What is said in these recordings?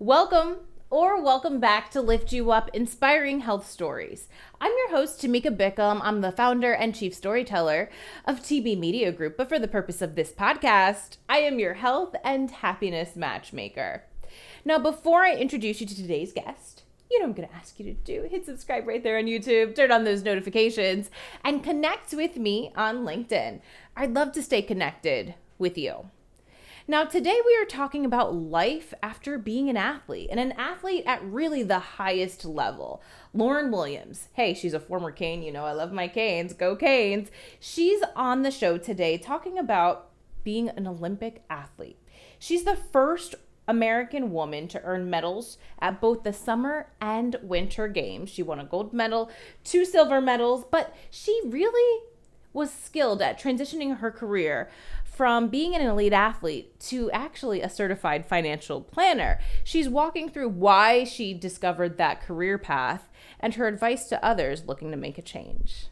Welcome back to Lift You Up Inspiring Health Stories. I'm your host, Tamika Bickham. I'm the founder and chief storyteller of TB Media Group, but for the purpose of this podcast, I am your health and happiness matchmaker. Now, before I introduce you to today's guest, you know what I'm going to ask you to do. Hit subscribe right there on YouTube, turn on those notifications, and connect with me on LinkedIn. I'd love to stay connected with you. Now, today we are talking about life after being an athlete, and an athlete at really the highest level. Lauryn Williams. Hey, she's a former Cane. You know, I love my Canes. Go Canes. She's on the show today talking about being an Olympic athlete. She's the first American woman to earn medals at both the Summer and Winter Games. She won a gold medal, 2 silver medals, but she really was skilled at transitioning her career from being an elite athlete to actually a certified financial planner. She's walking through why she discovered that career path and her advice to others looking to make a change.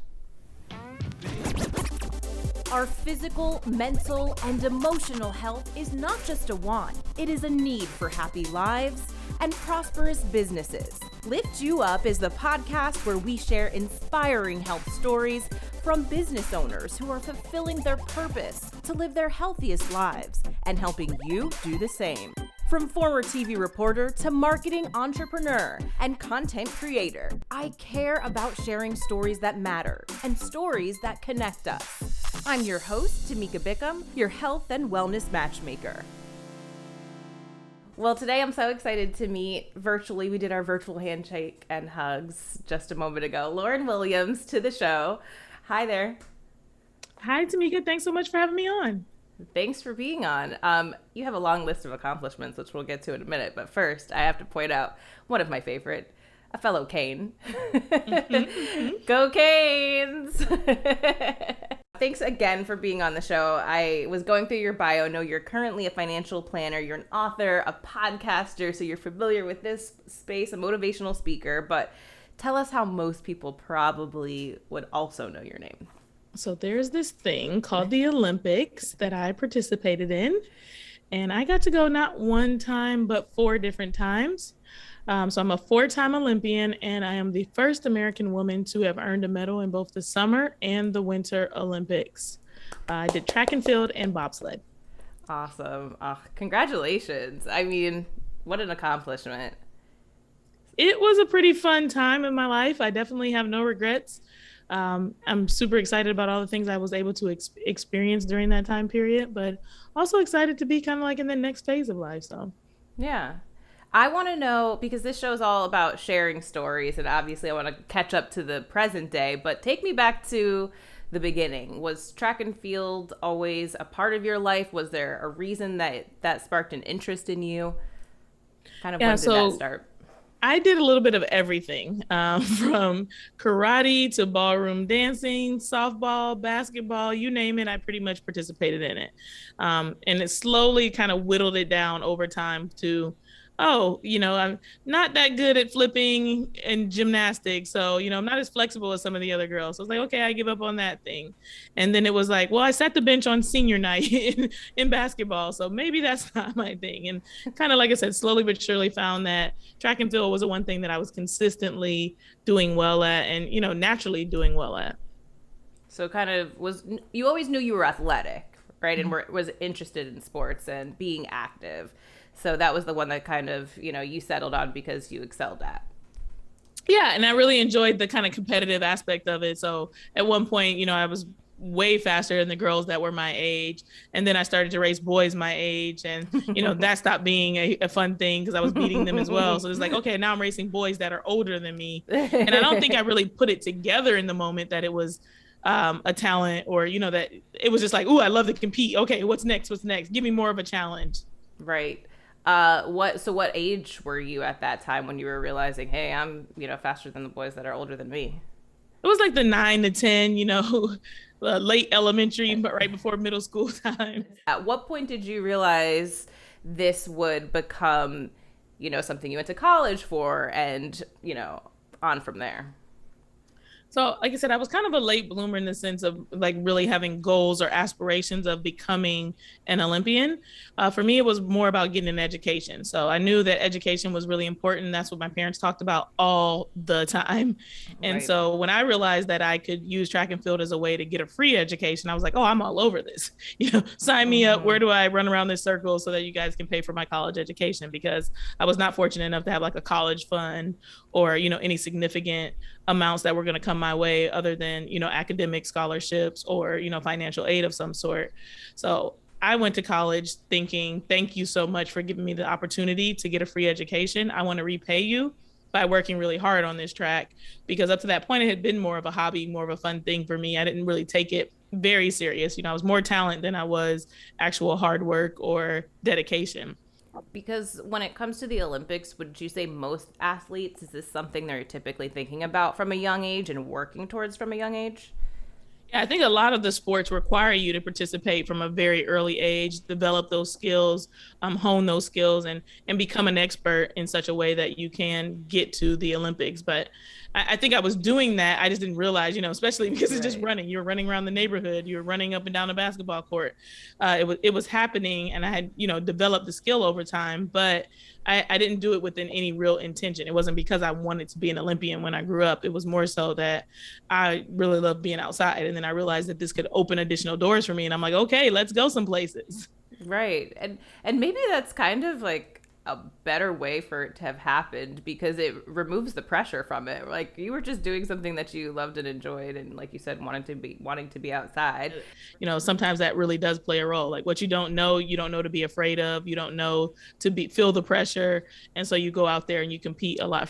Our physical, mental, and emotional health is not just a want. It is a need for happy lives and prosperous businesses. Lift You Up is the podcast where we share inspiring health stories from business owners who are fulfilling their purpose to live their healthiest lives and helping you do the same. From former TV reporter to marketing entrepreneur and content creator, I care about sharing stories that matter and stories that connect us. I'm your host, Tamika Bickham, your health and wellness matchmaker. Well, today I'm so excited to meet virtually. We did our virtual handshake and hugs just a moment ago. Lauryn Williams to the show. Hi there. Hi, Tamika. Thanks so much for having me on. Thanks for being on. You have a long list of accomplishments, which we'll get to in a minute. But first, I have to point out one of my favorite, a fellow Cane. Go Canes! Thanks again for being on the show. I was going through your bio. I know you're currently a financial planner. You're an author, a podcaster, so you're familiar with this space, a motivational speaker. But tell us how most people probably would also know your name. So there's this thing called the Olympics that I participated in, and I got to go not one time, but 4 different times. So I'm a 4-time Olympian, and I am the first American woman to have earned a medal in both the Summer and the Winter Olympics. I did track and field and bobsled. Awesome. Congratulations. I mean, what an accomplishment. It was a pretty fun time in my life. I definitely have no regrets. I'm super excited about all the things I was able to experience during that time period, but also excited to be kind of like in the next phase of life. So, yeah. I want to know, because this show is all about sharing stories, and obviously I want to catch up to the present day, but take me back to the beginning. Was track and field always a part of your life? Was there a reason that sparked an interest in you? When did that start? I did a little bit of everything, from karate to ballroom dancing, softball, basketball, you name it, I pretty much participated in it. And it slowly kind of whittled it down over time to, I'm not that good at flipping and gymnastics. So, I'm not as flexible as some of the other girls. So I was like, okay, I give up on that thing. And then it was like, well, I sat the bench on senior night in basketball. So maybe that's not my thing. And kind of, like I said, slowly but surely found that track and field was the one thing that I was consistently doing well at and, naturally doing well at. So you always knew you were athletic, right? And was interested in sports and being active. So that was the one that kind of, you settled on because you excelled at. Yeah. And I really enjoyed the kind of competitive aspect of it. So at one point, I was way faster than the girls that were my age. And then I started to race boys my age. And, that stopped being a fun thing because I was beating them as well. So it's like, okay, now I'm racing boys that are older than me. And I don't think I really put it together in the moment that it was a talent or, that it was just like, ooh, I love to compete. Okay, what's next? Give me more of a challenge. Right. What age were you at that time when you were realizing, hey, I'm, faster than the boys that are older than me? It was like the 9 to 10, late elementary, but right before middle school time. At what point did you realize this would become, something you went to college for and, on from there? So, like I said, I was kind of a late bloomer in the sense of like really having goals or aspirations of becoming an Olympian. For me, it was more about getting an education. So I knew that education was really important. That's what my parents talked about all the time. And Right. so when I realized that I could use track and field as a way to get a free education, I was like, oh, I'm all over this. Sign me up. Where do I run around this circle so that you guys can pay for my college education? Because I was not fortunate enough to have like a college fund or, any significant amounts that were going to come my way other than, academic scholarships or, financial aid of some sort. So I went to college thinking, thank you so much for giving me the opportunity to get a free education. I want to repay you by working really hard on this track, because up to that point, it had been more of a hobby, more of a fun thing for me. I didn't really take it very serious. I was more talent than I was actual hard work or dedication. Because when it comes to the Olympics, would you say most athletes, is this something they're typically thinking about from a young age and working towards from a young age? Yeah, I think a lot of the sports require you to participate from a very early age, develop those skills, hone those skills, and become an expert in such a way that you can get to the Olympics. But I think I was doing that. I just didn't realize, especially because it's just running. You're running around the neighborhood. You're running up and down a basketball court. It was happening, and I had developed the skill over time. But I didn't do it within any real intention. It wasn't because I wanted to be an Olympian when I grew up. It was more so that I really loved being outside. And then I realized that this could open additional doors for me. And I'm like, okay, let's go some places. Right. And maybe that's kind of like a better way for it to have happened, because it removes the pressure from it. Like, you were just doing something that you loved and enjoyed, and like you said, wanting to be outside. Sometimes that really does play a role. Like, what you don't know to be afraid of. You don't know to feel the pressure. And so you go out there and you compete a lot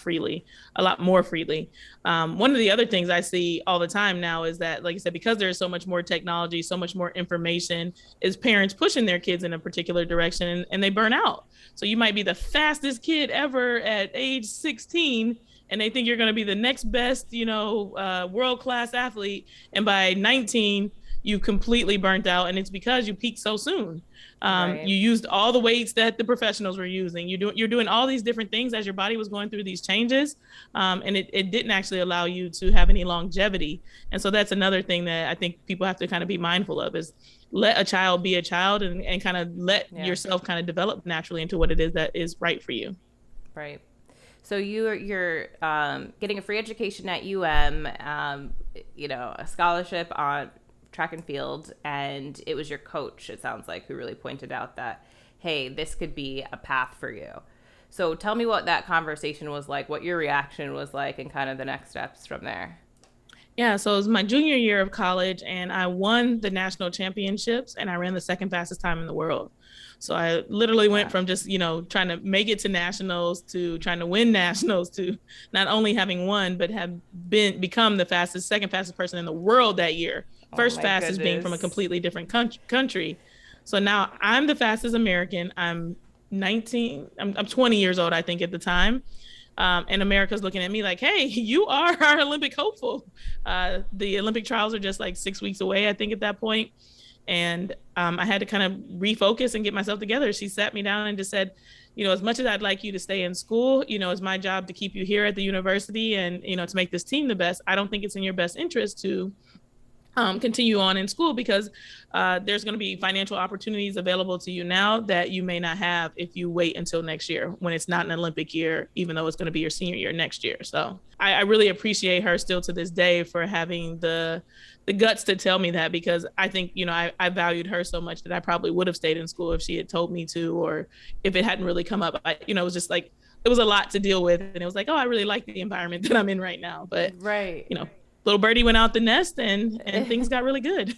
more freely. One of the other things I see all the time now is that, like I said, because there's so much more technology, so much more information, is parents pushing their kids in a particular direction, and they burn out. So you might be the fastest kid ever at age 16, and they think you're going to be the next best, world-class athlete. And by 19, you completely burnt out. And it's because you peaked so soon. Right. You used all the weights that the professionals were using. You're doing all these different things as your body was going through these changes. And it didn't actually allow you to have any longevity. And so that's another thing that I think people have to kind of be mindful of, is let a child be a child, and kind of let yourself kind of develop naturally into what it is that is right for you. Right. So you're getting a free education at a scholarship on track and field, and it was your coach, it sounds like, who really pointed out that, hey, this could be a path for you. So tell me what that conversation was like, what your reaction was like, and kind of the next steps from there. Yeah, so it was my junior year of college, and I won the national championships, and I ran the second fastest time in the world. So I literally went from just, trying to make it to nationals to trying to win nationals to not only having won, but have become the second fastest person in the world that year. First fastest being from a completely different country. So now I'm the fastest American. I'm 19. I'm 20 years old, I think, at the time. And America's looking at me like, hey, you are our Olympic hopeful. The Olympic trials are just like 6 weeks away, I think, at that point. And I had to kind of refocus and get myself together. She sat me down and just said, as much as I'd like you to stay in school, it's my job to keep you here at the university and, to make this team the best. I don't think it's in your best interest to continue on in school, because there's going to be financial opportunities available to you now that you may not have if you wait until next year, when it's not an Olympic year, even though it's going to be your senior year next year. So I really appreciate her still to this day for having the guts to tell me that, because I think, I valued her so much that I probably would have stayed in school if she had told me to, or if it hadn't really come up. It was just like, it was a lot to deal with. And it was like, oh, I really like the environment that I'm in right now. But, little birdie went out the nest, and things got really good.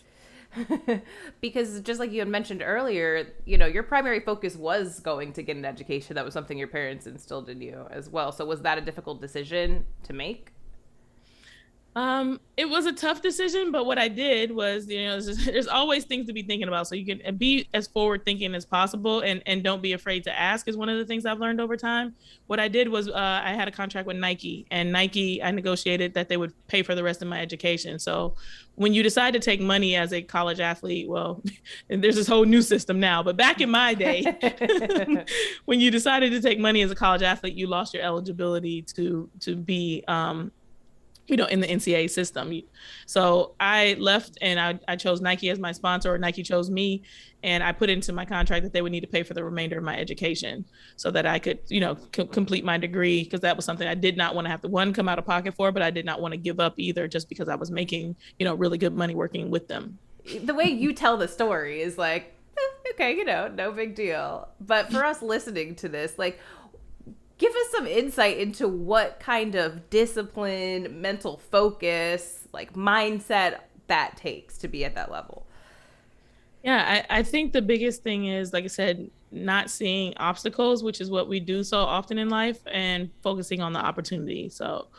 Because just like you had mentioned earlier, your primary focus was going to get an education. That was something your parents instilled in you as well. So was that a difficult decision to make? It was a tough decision, but what I did was, there's always things to be thinking about. So you can be as forward thinking as possible, and don't be afraid to ask, is one of the things I've learned over time. What I did was, I had a contract with Nike, and Nike, I negotiated that they would pay for the rest of my education. So when you decide to take money as a college athlete, well, there's this whole new system now, but back in my day, when you decided to take money as a college athlete, you lost your eligibility to be, in the NCAA system. So I left and I chose Nike as my sponsor, or Nike chose me. And I put into my contract that they would need to pay for the remainder of my education so that I could, complete my degree, because that was something I did not want to have to, one, come out of pocket for, but I did not want to give up either, just because I was making, really good money working with them. The way you tell the story is like, okay, no big deal. But for us listening to this, like, give us some insight into what kind of discipline, mental focus, like mindset that takes to be at that level. Yeah, I think the biggest thing is, like I said, not seeing obstacles, which is what we do so often in life, and focusing on the opportunity. So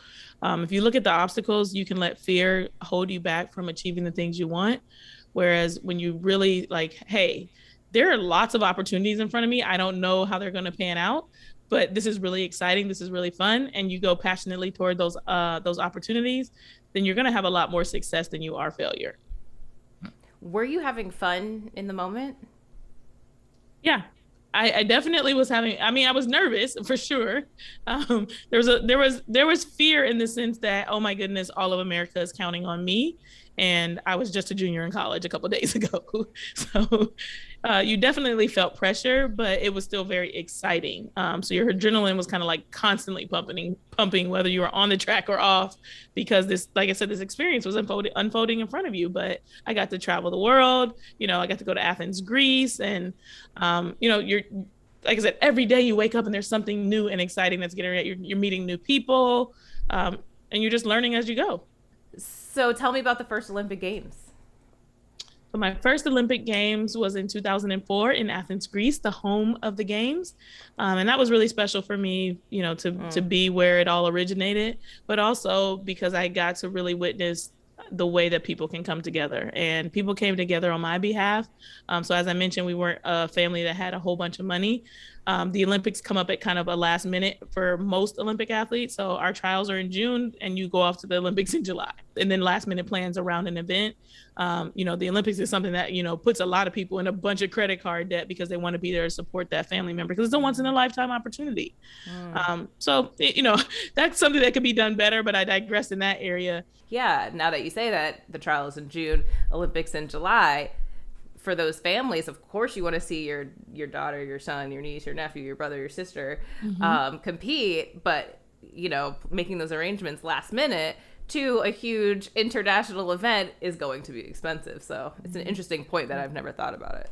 if you look at the obstacles, you can let fear hold you back from achieving the things you want. Whereas when you really like, hey, there are lots of opportunities in front of me. I don't know how they're going to pan out, but this is really exciting. This is really fun. And you go passionately toward those opportunities, then you're going to have a lot more success than you are failure. Were you having fun in the moment? Yeah, I definitely was having, I was nervous for sure. There was fear in the sense that, oh my goodness, all of America is counting on me. And I was just a junior in college a couple of days ago. So you definitely felt pressure, but it was still very exciting. So your adrenaline was kind of like constantly pumping, whether you were on the track or off, because this, like I said, this experience was unfolding in front of you. But I got to travel the world. I got to go to Athens, Greece. And, you're, like I said, every day you wake up and there's something new and exciting that's getting ready. You're meeting new people, and you're just learning as you go. So tell me about the first Olympic Games. So my first Olympic Games was in 2004 in Athens, Greece, the home of the games. And that was really special for me, to be where it all originated, but also because I got to really witness the way that people can come together, and people came together on my behalf. So as I mentioned, we weren't a family that had a whole bunch of money. The Olympics come up at kind of a last minute for most Olympic athletes. So our trials are in June and you go off to the Olympics in July, and then last minute plans around an event. The Olympics is something that, puts a lot of people in a bunch of credit card debt because they want to be there to support that family member, because it's a once in a lifetime opportunity. That's something that could be done better, but I digress in that area. Yeah. Now that you say that, the trials in June, Olympics in July, for those families, of course, you want to see your daughter, your son, your niece, your nephew, your brother, your sister compete. But, making those arrangements last minute to a huge international event is going to be expensive. So it's an interesting point that I've never thought about it.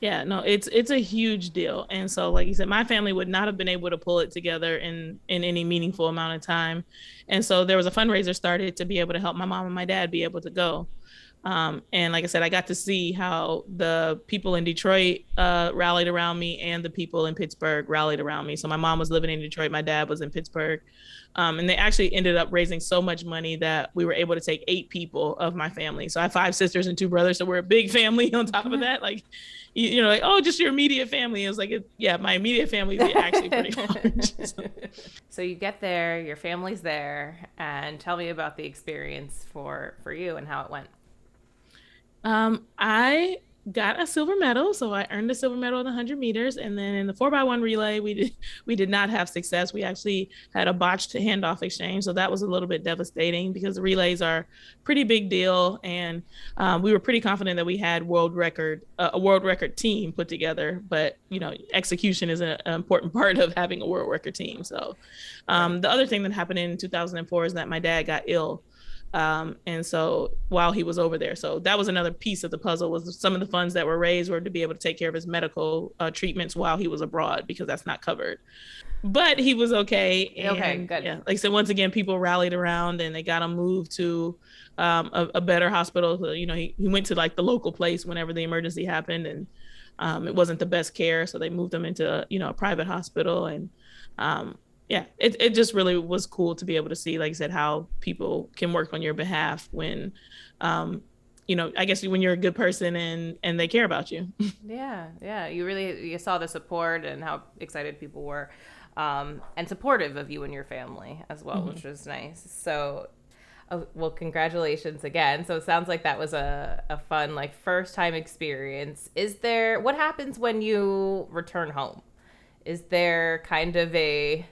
Yeah, no, it's a huge deal. And so, like you said, my family would not have been able to pull it together in any meaningful amount of time. And so there was a fundraiser started to be able to help my mom and my dad be able to go. And like I said, I got to see how the people in Detroit rallied around me, and the people in Pittsburgh rallied around me. So my mom was living in Detroit, my dad was in Pittsburgh. And they actually ended up raising so much money that we were able to take 8 people of my family. So I have 5 sisters and 2 brothers. So we're a big family on top of that. Like, like, oh, just your immediate family. It was like, yeah, my immediate family is actually pretty large. So you get there, your family's there, and tell me about the experience for you and how it went. I got a silver medal. So I earned a silver medal in the 100 meters. And then in the 4x1 relay, we did not have success. We actually had a botched handoff exchange. So that was a little bit devastating, because the relays are a pretty big deal. And we were pretty confident that we had a world record team put together. But, execution is an important part of having a world record team. So the other thing that happened in 2004 is that my dad got ill. And so while he was over there, so that was another piece of the puzzle, was some of the funds that were raised were to be able to take care of his medical treatments while he was abroad, because that's not covered. But he was okay. Okay, good. Yeah, like I said, once again, people rallied around and they got him moved to a better hospital. So, he went to like the local place whenever the emergency happened, and it wasn't the best care. So they moved him into, a private hospital. And yeah, it just really was cool to be able to see, like I said, how people can work on your behalf when, I guess when you're a good person and they care about you. Yeah. You saw the support and how excited people were, and supportive of you and your family as well, which was nice. So, well, congratulations again. So it sounds like that was a fun, like, first time experience. What happens when you return home? Is there kind of a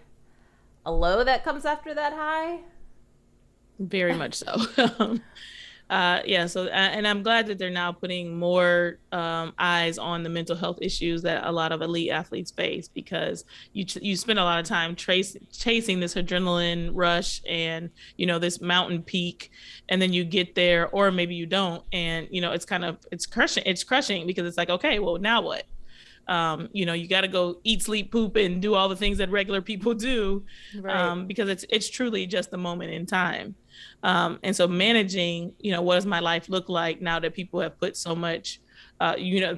low that comes after that high? Very much so. Yeah. So, and I'm glad that they're now putting more eyes on the mental health issues that a lot of elite athletes face, because you spend a lot of time chasing this adrenaline rush and, this mountain peak, and then you get there, or maybe you don't. And, it's crushing because it's like, okay, well, now what? You got to go eat, sleep, poop, and do all the things that regular people do, Right. because it's truly just a moment in time. And so managing, what does my life look like now that people have put so much,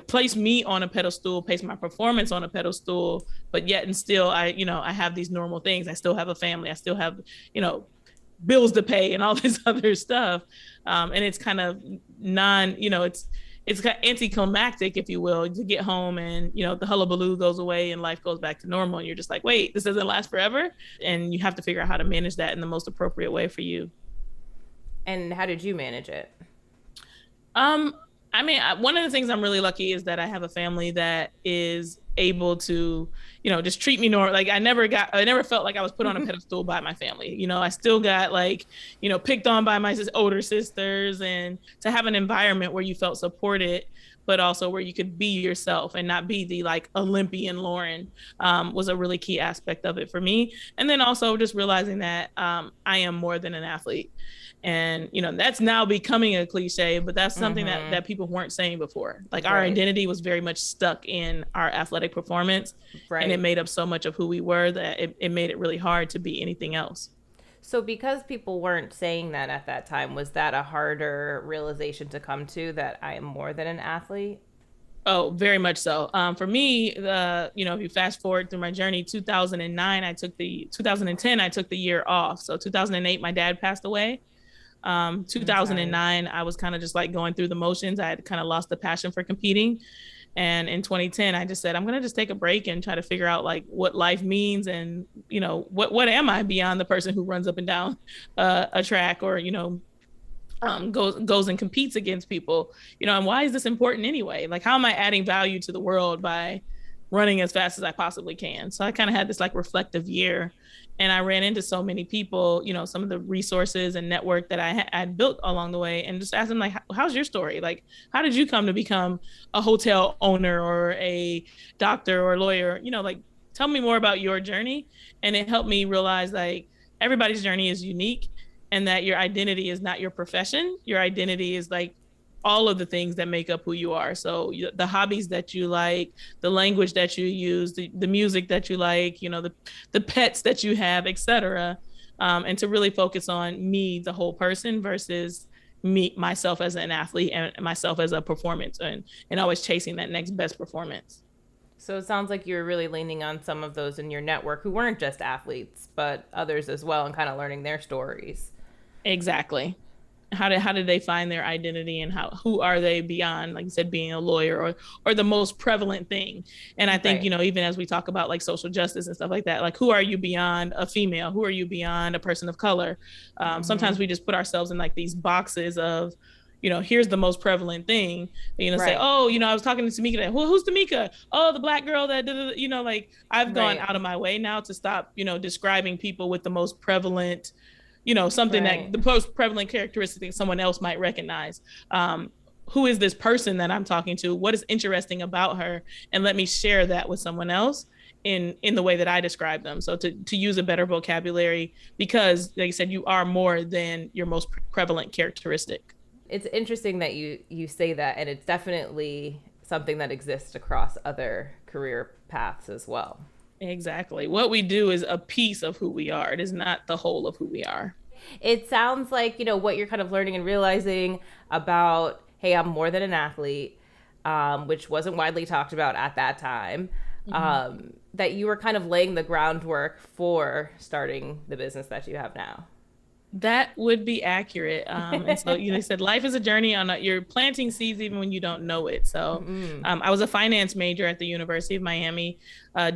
place me on a pedestal, place my performance on a pedestal, but yet and still I have these normal things. I still have a family. I still have, bills to pay and all this other stuff. And it's kind of it's kind of anticlimactic, if you will, to get home and, the hullabaloo goes away and life goes back to normal. And you're just like, wait, this doesn't last forever. And you have to figure out how to manage that in the most appropriate way for you. And how did you manage it? One of the things I'm really lucky is that I have a family that is able to, just treat me normal. Like I never felt like I was put on a pedestal by my family. I still got picked on by my older sisters, and to have an environment where you felt supported, but also where you could be yourself and not be the Olympian Lauryn, was a really key aspect of it for me. And then also just realizing that I am more than an athlete. And, that's now becoming a cliche, but that's something that people weren't saying before. Like our identity was very much stuck in our athletic performance, and it made up so much of who we were that it made it really hard to be anything else. So because people weren't saying that at that time, was that a harder realization to come to, that I am more than an athlete? Oh, very much so. For me, if you fast forward through my journey, 2010, I took the year off. So 2008, my dad passed away. 2009, I was kind of just going through the motions. I had kind of lost the passion for competing. And in 2010, I just said, I'm going to just take a break and try to figure out what life means. And, what am I beyond the person who runs up and down a track, or, goes and competes against people, and why is this important anyway? Like, how am I adding value to the world by running as fast as I possibly can? So I kind of had this reflective year, and I ran into so many people, some of the resources and network that I had built along the way, and just asked them how's your story? How did you come to become a hotel owner or a doctor or lawyer? Tell me more about your journey. And it helped me realize everybody's journey is unique, and that your identity is not your profession. Your identity is all of the things that make up who you are. So the hobbies that you like, the language that you use, the music that you like, the pets that you have, etc. And to really focus on me, the whole person, versus myself as an athlete and myself as a performance, and always chasing that next best performance. So it sounds like you were really leaning on some of those in your network who weren't just athletes, but others as well, and kind of learning their stories. Exactly. How did they find their identity, and who are they beyond, like you said, being a lawyer or the most prevalent thing? And I think, even as we talk about social justice and stuff like that, who are you beyond a female? Who are you beyond a person of color? Sometimes we just put ourselves in these boxes of, here's the most prevalent thing, say, oh, I was talking to Tamika. Well, who's Tamika? Oh, the black girl that, I've gone out of my way now to stop, describing people with the most prevalent, something that the most prevalent characteristic someone else might recognize. Who is this person that I'm talking to? What is interesting about her? And let me share that with someone else in the way that I describe them. So to use a better vocabulary, because like you said, you are more than your most prevalent characteristic. It's interesting that you say that, and it's definitely something that exists across other career paths as well. Exactly. What we do is a piece of who we are. It is not the whole of who we are. It sounds like, what you're kind of learning and realizing about, hey, I'm more than an athlete, which wasn't widely talked about at that time, that you were kind of laying the groundwork for starting the business that you have now. That would be accurate. And so, they said life is a journey you're planting seeds even when you don't know it. So I was a finance major at the University of Miami.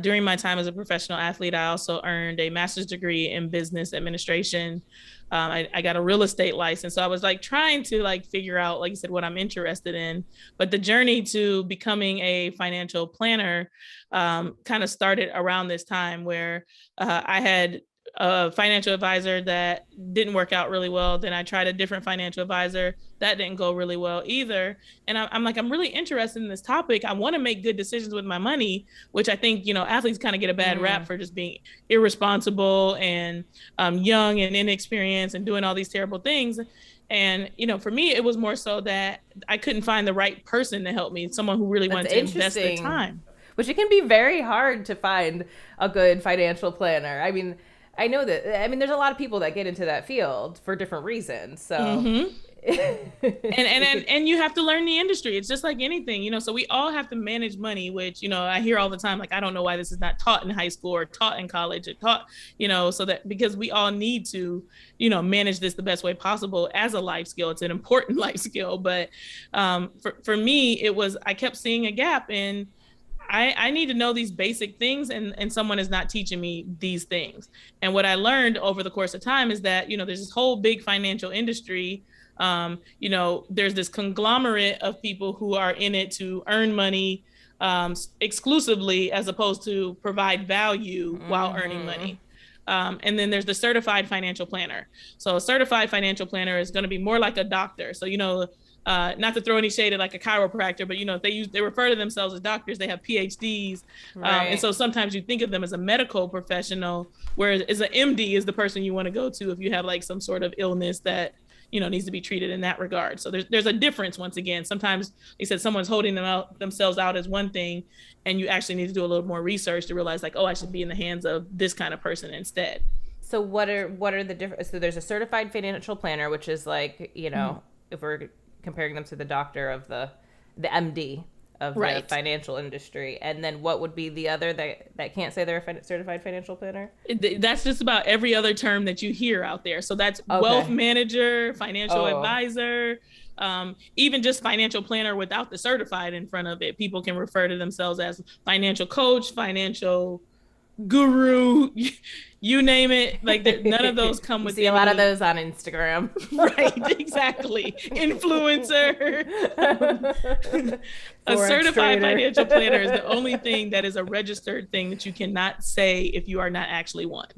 During my time as a professional athlete, I also earned a master's degree in business administration. I got a real estate license. So I was trying to figure out, like you said, what I'm interested in. But the journey to becoming a financial planner kind of started around this time, where I had a financial advisor that didn't work out really well. Then I tried a different financial advisor that didn't go really well either. And I'm like, I'm really interested in this topic. I want to make good decisions with my money, which I think, athletes kind of get a bad rap for just being irresponsible and young and inexperienced and doing all these terrible things. And, for me, it was more so that I couldn't find the right person to help me, someone who really wanted to invest the time. Which it can be very hard to find a good financial planner. I mean, I know that, there's a lot of people that get into that field for different reasons. So, and you have to learn the industry. It's just like anything, so we all have to manage money, which, I hear all the time, like, I don't know why this is not taught in high school or taught in college or taught, so that because we all need to, manage this the best way possible as a life skill. It's an important life skill. But for me, I kept seeing a gap in, I need to know these basic things, and someone is not teaching me these things. And what I learned over the course of time is that, there's this whole big financial industry. There's this conglomerate of people who are in it to earn money exclusively, as opposed to provide value while earning money. And then there's the certified financial planner. So a certified financial planner is going to be more like a doctor. So, not to throw any shade at like a chiropractor, but they refer to themselves as doctors. They have PhDs, right. And so sometimes you think of them as a medical professional, whereas as an MD is the person you want to go to if you have like some sort of illness that needs to be treated in that regard. So there's a difference. Once again, sometimes they said someone's holding themselves out as one thing, and you actually need to do a little more research to realize like, oh, I should be in the hands of this kind of person instead. So what are the different? So there's a certified financial planner, which is like if we're comparing them to the doctor of the MD of the financial industry. And then what would be the other that can't say they're a certified financial planner? That's just about every other term that you hear out there. So that's wealth manager, financial advisor, even just financial planner without the certified in front of it. People can refer to themselves as financial coach, financial guru, you name it. Like none of those come with a lot of those on Instagram. Right, exactly. Influencer. A certified financial planner is the only thing that is a registered thing that you cannot say if you are not actually one.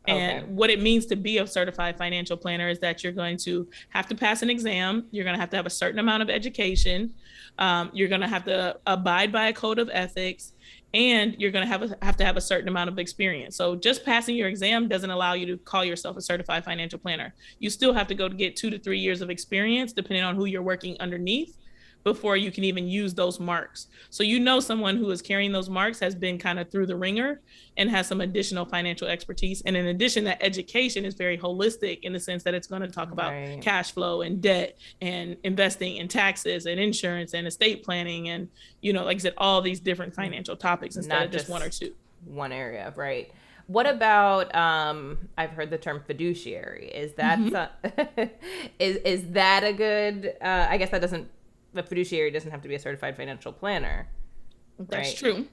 And what it means to be a certified financial planner is that you're going to have to pass an exam. You're going to have a certain amount of education. You're going to have to abide by a code of ethics. And you're going to have to have a certain amount of experience. So just passing your exam doesn't allow you to call yourself a certified financial planner. You still have to go to get 2 to 3 years of experience, depending on who you're working underneath, before you can even use those marks. So someone who is carrying those marks has been kind of through the ringer and has some additional financial expertise. And in addition, that education is very holistic in the sense that it's going to talk about cash flow and debt and investing and taxes and insurance and estate planning and, like I said, all these different financial topics instead of just one or two. One area, right? What about, I've heard the term fiduciary. Is that, is that a good, I guess a fiduciary doesn't have to be a certified financial planner. That's true.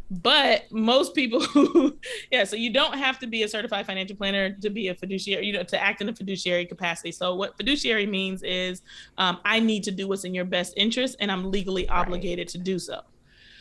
But most people so you don't have to be a certified financial planner to be a fiduciary, to act in a fiduciary capacity. So what fiduciary means is I need to do what's in your best interest and I'm legally obligated to do so.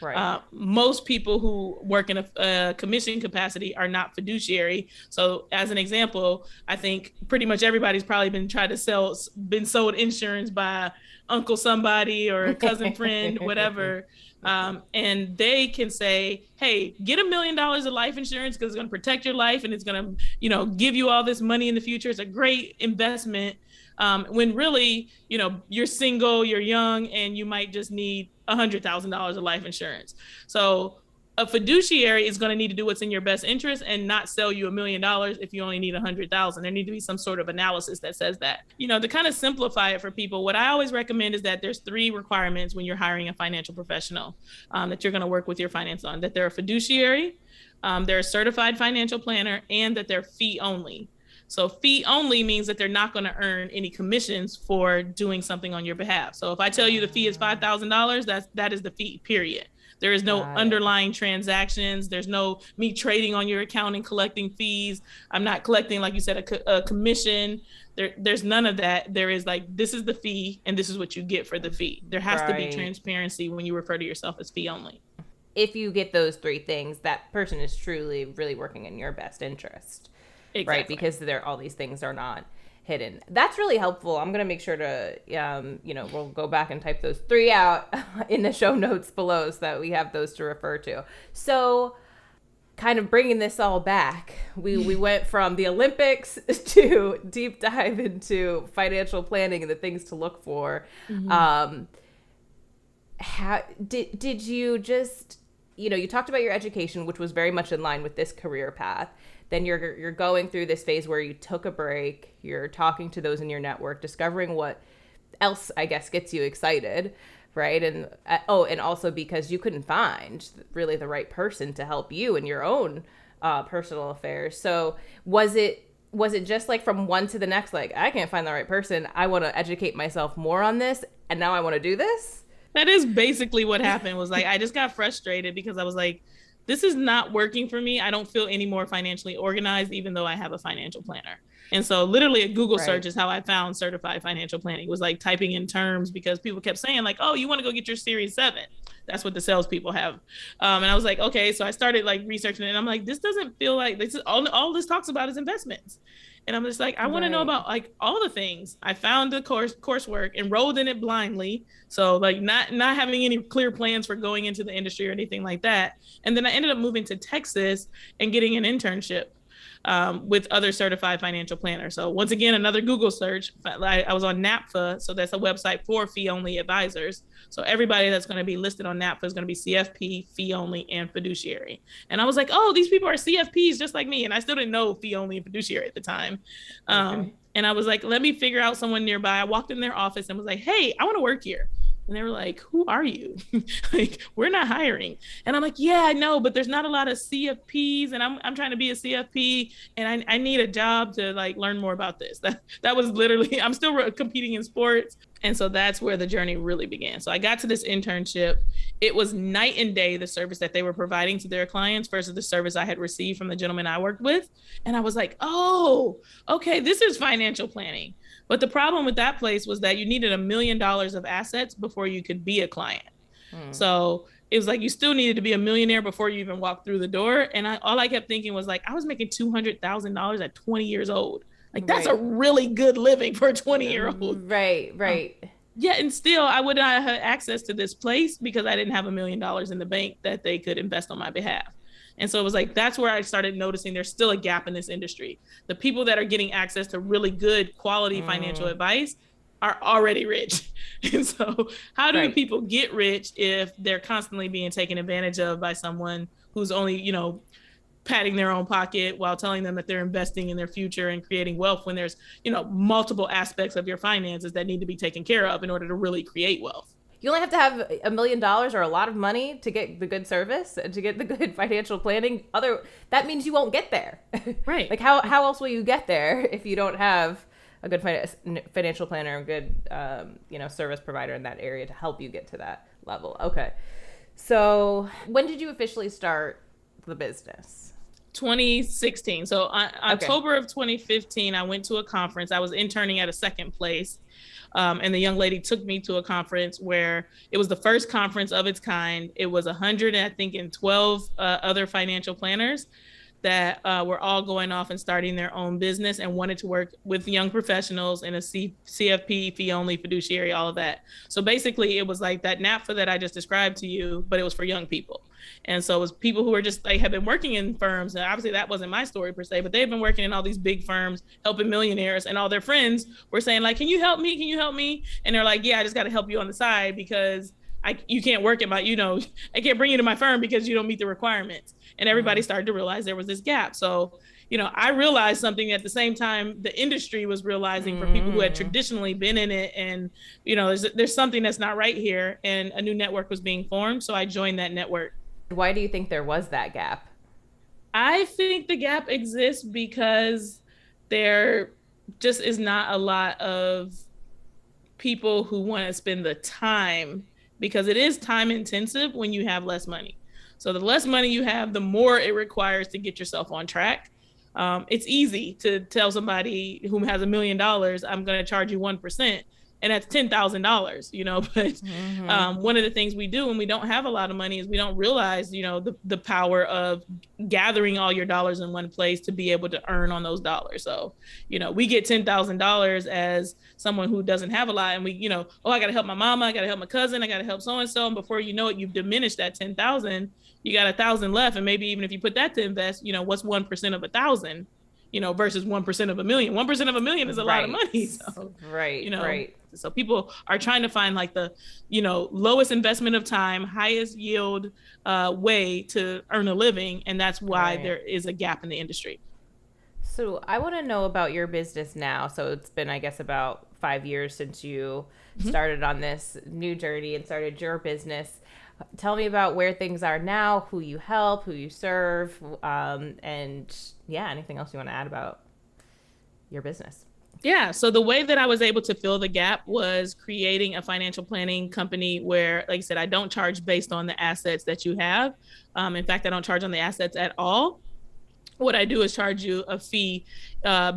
Right. Most people who work in a commission capacity are not fiduciary. So as an example, I think pretty much everybody's probably been sold insurance by uncle somebody or a cousin friend, whatever. And they can say, hey, get $1 million of life insurance because it's going to protect your life and it's going to, give you all this money in the future. It's a great investment. When really, you're single, you're young, and you might just need $100,000 of life insurance. So a fiduciary is going to need to do what's in your best interest and not sell you $1 million if you only need 100,000. There need to be some sort of analysis that says that. To kind of simplify it for people, what I always recommend is that there's 3 requirements when you're hiring a financial professional that you're going to work with your finance on: that they're a fiduciary, they're a certified financial planner, and that they're fee only. So fee only means that they're not going to earn any commissions for doing something on your behalf. So if I tell you the fee is $5,000, that is the fee, period. There is no underlying transactions. There's no me trading on your account and collecting fees. I'm not collecting, like you said, a commission. There's none of that. There is like, this is the fee and this is what you get for the fee. There has to be transparency when you refer to yourself as fee only. If you get those 3 things, that person is truly really working in your best interest. right? Exactly. Because all these things are not hidden. That's really helpful. I'm going to make sure to, we'll go back and type those 3 out in the show notes below so that we have those to refer to. So kind of bringing this all back, we went from the Olympics to deep dive into financial planning and the things to look for. Mm-hmm. How did you just, you talked about your education, which was very much in line with this career path. Then you're going through this phase where you took a break, you're talking to those in your network, discovering what else, I guess, gets you excited, right? And also because you couldn't find really the right person to help you in your own personal affairs. So was it just like from one to the next, like, I can't find the right person, I want to educate myself more on this, and now I want to do this? That is basically what happened. Was like, I just got frustrated because I was like, this is not working for me. I don't feel any more financially organized, even though I have a financial planner. And so literally a Google search is how I found certified financial planning. It was like typing in terms because people kept saying like, oh, you want to go get your Series 7. That's what the salespeople have. And I was like, okay. So I started like researching it, and I'm like, this doesn't feel like this is all this talks about is investments. And I'm just like, I want to know about like all the things. I found the coursework, enrolled in it blindly. So like not having any clear plans for going into the industry or anything like that. And then I ended up moving to Texas and getting an internship with other certified financial planners. So once again, another Google search. I was on NAPFA. So that's a website for fee-only advisors. So everybody that's going to be listed on NAPFA is going to be CFP, fee-only, and fiduciary. And I was like, oh, these people are CFPs just like me. And I still didn't know fee-only and fiduciary at the time. Okay. And I was like, let me figure out someone nearby. I walked in their office and was like, hey, I want to work here. And they were like, who are you? Like, we're not hiring. And I'm like, yeah, I know, but there's not a lot of CFPs, and I'm trying to be a CFP, and I need a job to like learn more about this. That was literally, I'm still competing in sports. And so that's where the journey really began. So I got to this internship. It was night and day, the service that they were providing to their clients versus the service I had received from the gentleman I worked with. And I was like, oh, okay, this is financial planning. But the problem with that place was that you needed $1 million of assets before you could be a client. So it was like you still needed to be a millionaire before you even walked through the door. And all I kept thinking was like, I was making $200,000 at 20 years old. Like, that's a really good living for a 20-year-old. Right. Yeah, and still I would not have access to this place because I didn't have $1 million in the bank that they could invest on my behalf. And so it was like, that's where I started noticing there's still a gap in this industry. The people that are getting access to really good quality financial advice are already rich. And so how do people get rich if they're constantly being taken advantage of by someone who's only, patting their own pocket while telling them that they're investing in their future and creating wealth when there's, multiple aspects of your finances that need to be taken care of in order to really create wealth. You only have to have $1 million or a lot of money to get the good service and to get the good financial planning. That means you won't get there. Right. Like how else will you get there if you don't have a good financial planner, a good, service provider in that area to help you get to that level? Okay. So when did you officially start the business? 2016. So October of 2015, I went to a conference. I was interning at a second place. And the young lady took me to a conference where it was the first conference of its kind. It was 112 other financial planners that were all going off and starting their own business and wanted to work with young professionals in a CFP, fee-only, fiduciary, all of that. So basically, it was like that NAPFA that I just described to you, but it was for young people. And so it was people who were just, they had been working in firms. And obviously, that wasn't my story per se, but they've been working in all these big firms, helping millionaires. And all their friends were saying, like, can you help me? Can you help me? And they're like, yeah, I just got to help you on the side because you can't work at my, I can't bring you to my firm because you don't meet the requirements. And everybody started to realize there was this gap. So, I realized something at the same time the industry was realizing for people who had traditionally been in it. And, there's something that's not right here. And a new network was being formed. So I joined that network. Why do you think there was that gap? I think the gap exists because there just is not a lot of people who want to spend the time, because it is time intensive when you have less money. So the less money you have, the more it requires to get yourself on track. It's easy to tell somebody who has $1 million, I'm going to charge you 1%. and that's $10,000, but one of the things we do when we don't have a lot of money is we don't realize, the power of gathering all your dollars in one place to be able to earn on those dollars. So, we get $10,000 as someone who doesn't have a lot, and we, oh, I got to help my mama, I got to help my cousin, I got to help so-and-so. And before you know it, you've diminished that 10,000, you got 1,000 left. And maybe even if you put that to invest, what's 1% of 1,000? Versus 1% of a million. 1% of a million is a lot of money. So, right. So people are trying to find like the, lowest investment of time, highest yield way to earn a living. And that's why there is a gap in the industry. So I want to know about your business now. So it's been, I guess, about 5 years since you started on this new journey and started your business. Tell me about where things are now, who you help, who you serve, and anything else you want to add about your business. Yeah. So the way that I was able to fill the gap was creating a financial planning company where, like I said, I don't charge based on the assets that you have. In fact, I don't charge on the assets at all. What I do is charge you a fee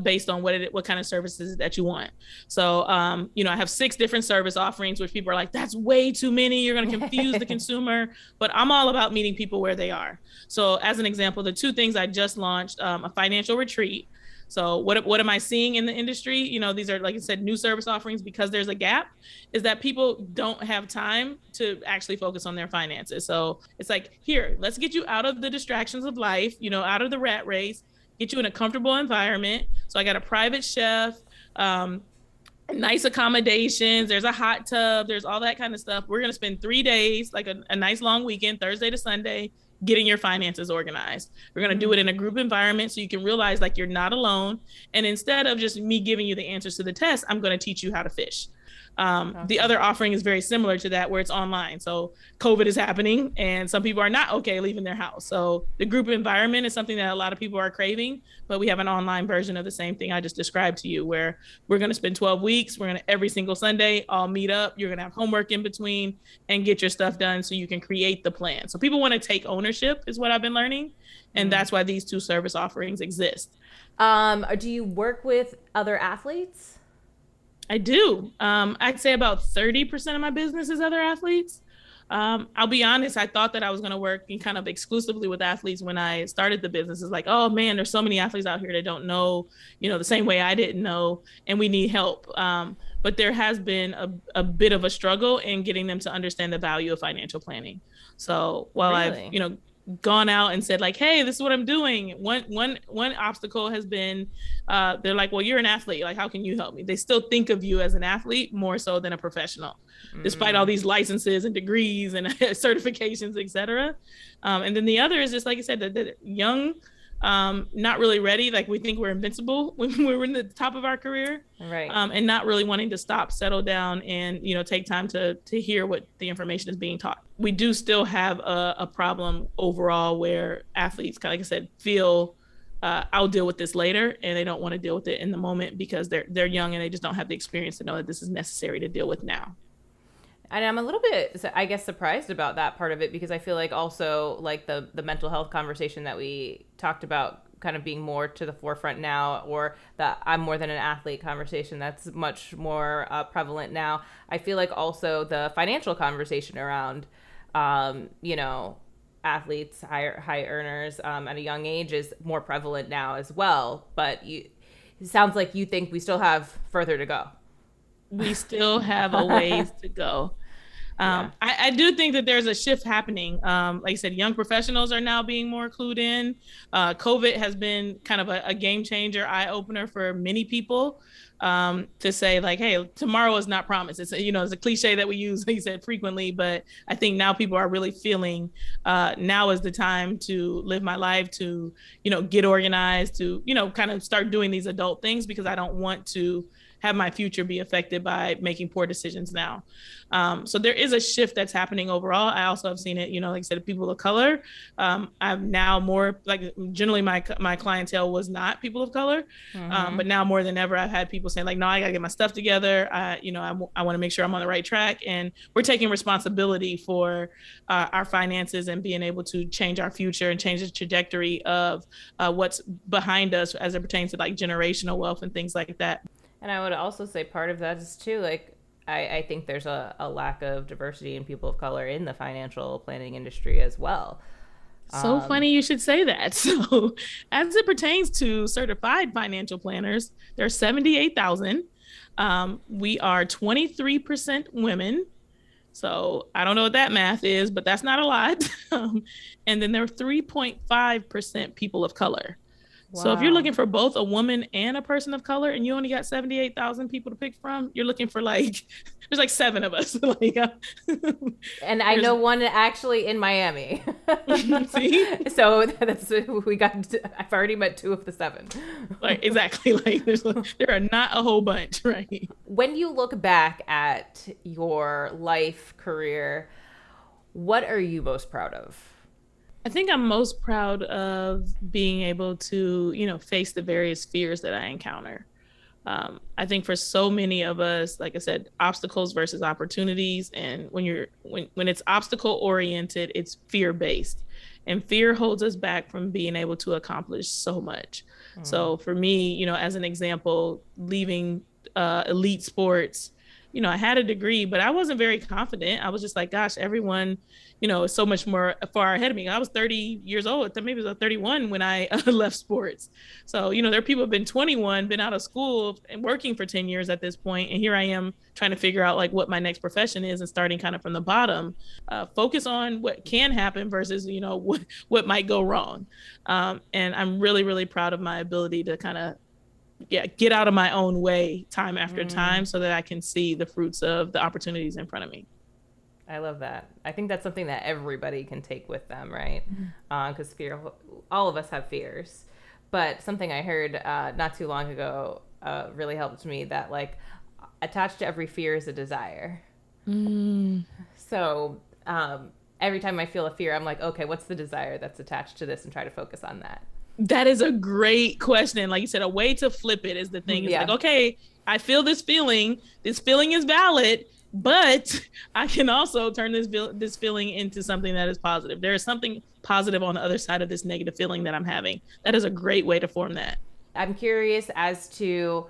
based on what kind of services that you want. So, I have 6 different service offerings, which people are like, that's way too many. You're going to confuse the consumer. But I'm all about meeting people where they are. So as an example, the 2 things I just launched, a financial retreat. So what am I seeing in the industry? These are, like I said, new service offerings because there's a gap, is that people don't have time to actually focus on their finances. So it's like, here, let's get you out of the distractions of life, out of the rat race, get you in a comfortable environment. So I got a private chef, nice accommodations, there's a hot tub, there's all that kind of stuff. We're going to spend 3 days, like a nice long weekend, Thursday to Sunday, getting your finances organized. We're going to do it in a group environment so you can realize like you're not alone. And instead of just me giving you the answers to the test, I'm going to teach you how to fish. The other offering is very similar to that, where it's online. So COVID is happening and some people are not okay leaving their house. So the group environment is something that a lot of people are craving, but we have an online version of the same thing I just described to you, where we're going to spend 12 weeks. We're going to every single Sunday all meet up. You're going to have homework in between and get your stuff done so you can create the plan. So people want to take ownership is what I've been learning. And that's why these 2 service offerings exist. Do you work with other athletes? I do. I'd say about 30% of my business is other athletes. I'll be honest, I thought that I was going to work in kind of exclusively with athletes when I started the business. It's like, oh man, there's so many athletes out here that don't know, the same way I didn't know, and we need help. But there has been a bit of a struggle in getting them to understand the value of financial planning. So while I've, gone out and said like, hey, this is what I'm doing. One obstacle has been, they're like, well, you're an athlete. Like, how can you help me? They still think of you as an athlete more so than a professional, despite all these licenses and degrees and certifications, et cetera. And then the other is just, like I said, the young, not really ready. Like, we think we're invincible when we're in the top of our career, right? And not really wanting to stop, settle down, and take time to hear what the information is being taught. We do still have a problem overall where athletes, like I said, feel I'll deal with this later, and they don't want to deal with it in the moment because they're young and they just don't have the experience to know that this is necessary to deal with now. And I'm a little bit, I guess, surprised about that part of it, because I feel like also like the mental health conversation that we talked about kind of being more to the forefront now, or the I'm more than an athlete conversation that's much more prevalent now. I feel like also the financial conversation around, athletes, high earners at a young age is more prevalent now as well. But it sounds like you think we still have further to go. We still have a ways to go. I do think that there's a shift happening. Like I said, young professionals are now being more clued in. COVID has been kind of a game changer, eye opener for many people, to say like, hey, tomorrow is not promised. It's it's a cliche that we use, like you said, frequently, but I think now people are really feeling now is the time to live my life, to, get organized, to, kind of start doing these adult things, because I don't want to have my future be affected by making poor decisions now. So there is a shift that's happening overall. I also have seen it, like I said, people of color. I'm now more like, generally my clientele was not people of color, but now more than ever, I've had people saying like, no, I gotta get my stuff together. I want to make sure I'm on the right track, and we're taking responsibility for our finances and being able to change our future and change the trajectory of what's behind us as it pertains to like generational wealth and things like that. And I would also say part of that is too, like, I think there's a lack of diversity in people of color in the financial planning industry as well. So funny you should say that. So as it pertains to certified financial planners, there are 78,000. We are 23% women. So I don't know what that math is, but that's not a lot. And then there are 3.5% people of color. Wow. So if you're looking for both a woman and a person of color and you only got 78,000 people to pick from, you're looking for like, there's like 7 of us. And I know one actually in Miami. See? So I've already met 2 of the 7. Like, exactly. Like there are not a whole bunch, right? When you look back at your life, career, what are you most proud of? I think I'm most proud of being able to, face the various fears that I encounter. I think for so many of us, like I said, obstacles versus opportunities. And when it's obstacle oriented, it's fear based, and fear holds us back from being able to accomplish so much. So for me, as an example, leaving elite sports, I had a degree, but I wasn't very confident. I was just like, gosh, everyone, is so much more far ahead of me. I was 30 years old. Maybe it was 31 when I left sports. So, there are people who have been 21, been out of school and working for 10 years at this point. And here I am trying to figure out like what my next profession is and starting kind of from the bottom, focus on what can happen versus, what might go wrong. And I'm really, really proud of my ability to kind of get out of my own way time after time so that I can see the fruits of the opportunities in front of me. I love that. I think that's something that everybody can take with them, right? Because fear, all of us have fears. But something I heard not too long ago really helped me, that like attached to every fear is a desire. So every time I feel a fear, I'm like, okay, what's the desire that's attached to this, and try to focus on that. That is a great question. Like you said, a way to flip it is the thing. It's like, okay, I feel this feeling. This feeling is valid, but I can also turn this feeling into something that is positive. There is something positive on the other side of this negative feeling that I'm having. That is a great way to form that. I'm curious as to,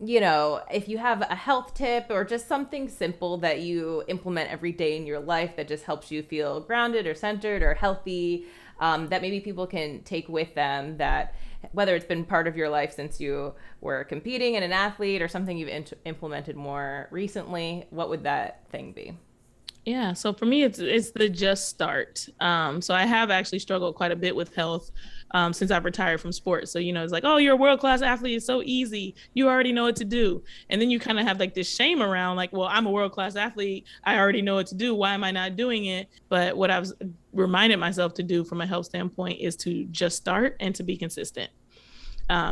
if you have a health tip or just something simple that you implement every day in your life that just helps you feel grounded or centered or healthy, that maybe people can take with them, that whether it's been part of your life since you were competing and an athlete or something you've implemented more recently, what would that thing be? Yeah. So for me, it's the just start. So I have actually struggled quite a bit with health since I've retired from sports. So, it's like, oh, you're a world-class athlete. It's so easy. You already know what to do. And then you kind of have like this shame around like, well, I'm a world-class athlete. I already know what to do. Why am I not doing it? But what I've reminded myself to do from a health standpoint is to just start and to be consistent.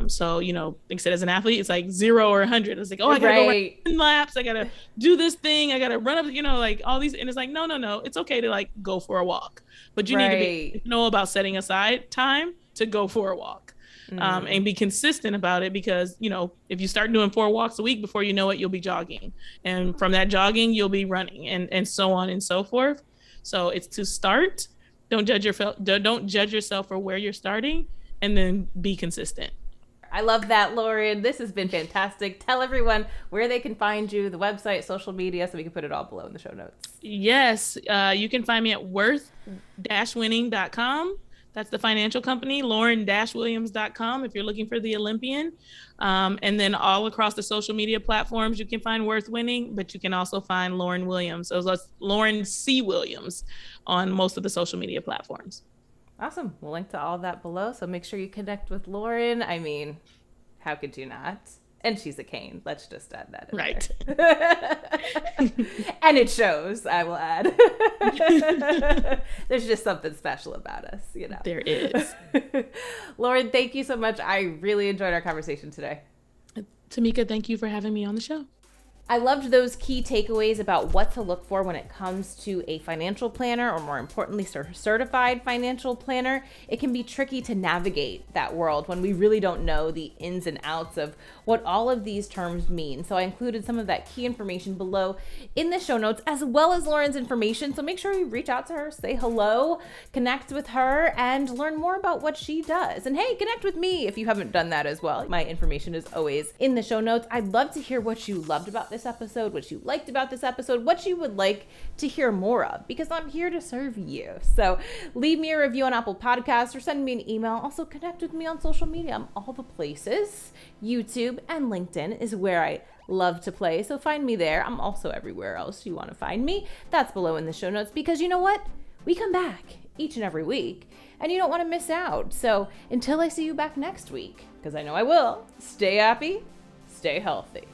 So, like I said, as an athlete, it's like 0 or 100. It's like, oh, I gotta go run 10 laps. I gotta do this thing. I gotta run up, like all these. And it's like, no. It's okay to like go for a walk, but you need to know about setting aside time to go for a walk, and be consistent about it, because, if you start doing 4 walks a week, before you know it, you'll be jogging. And from that jogging, you'll be running, and so on and so forth. So it's to start. Don't judge yourself for where you're starting, and then be consistent. I love that, Lauryn. This has been fantastic. Tell everyone where they can find you, the website, social media, so we can put it all below in the show notes. Yes. You can find me at worth-winning.com. That's the financial company. Lauryn-Williams.com if you're looking for the Olympian. And then all across the social media platforms, you can find Worth Winning, but you can also find Lauryn Williams. So that's Lauryn C. Williams on most of the social media platforms. Awesome. We'll link to all of that below. So make sure you connect with Lauryn. I mean, how could you not? And she's a cane. Let's just add that in right there. And it shows, I will add. There's just something special about us, There is. Lauryn, thank you so much. I really enjoyed our conversation today. Tamika, thank you for having me on the show. I loved those key takeaways about what to look for when it comes to a financial planner, or more importantly, certified financial planner. It can be tricky to navigate that world when we really don't know the ins and outs of what all of these terms mean. So I included some of that key information below in the show notes, as well as Lauryn's information. So make sure you reach out to her, say hello, connect with her, and learn more about what she does. And hey, connect with me if you haven't done that as well. My information is always in the show notes. I'd love to hear what you loved about this this episode, what you liked about this episode, what you would like to hear more of, because I'm here to serve you. So leave me a review on Apple Podcasts or send me an email. Also connect with me on social media. I'm all the places. YouTube and LinkedIn is where I love to play. So find me there. I'm also everywhere else you want to find me. That's below in the show notes, because you know what? We come back each and every week, and you don't want to miss out. So until I see you back next week, because I know I will, stay happy, stay healthy.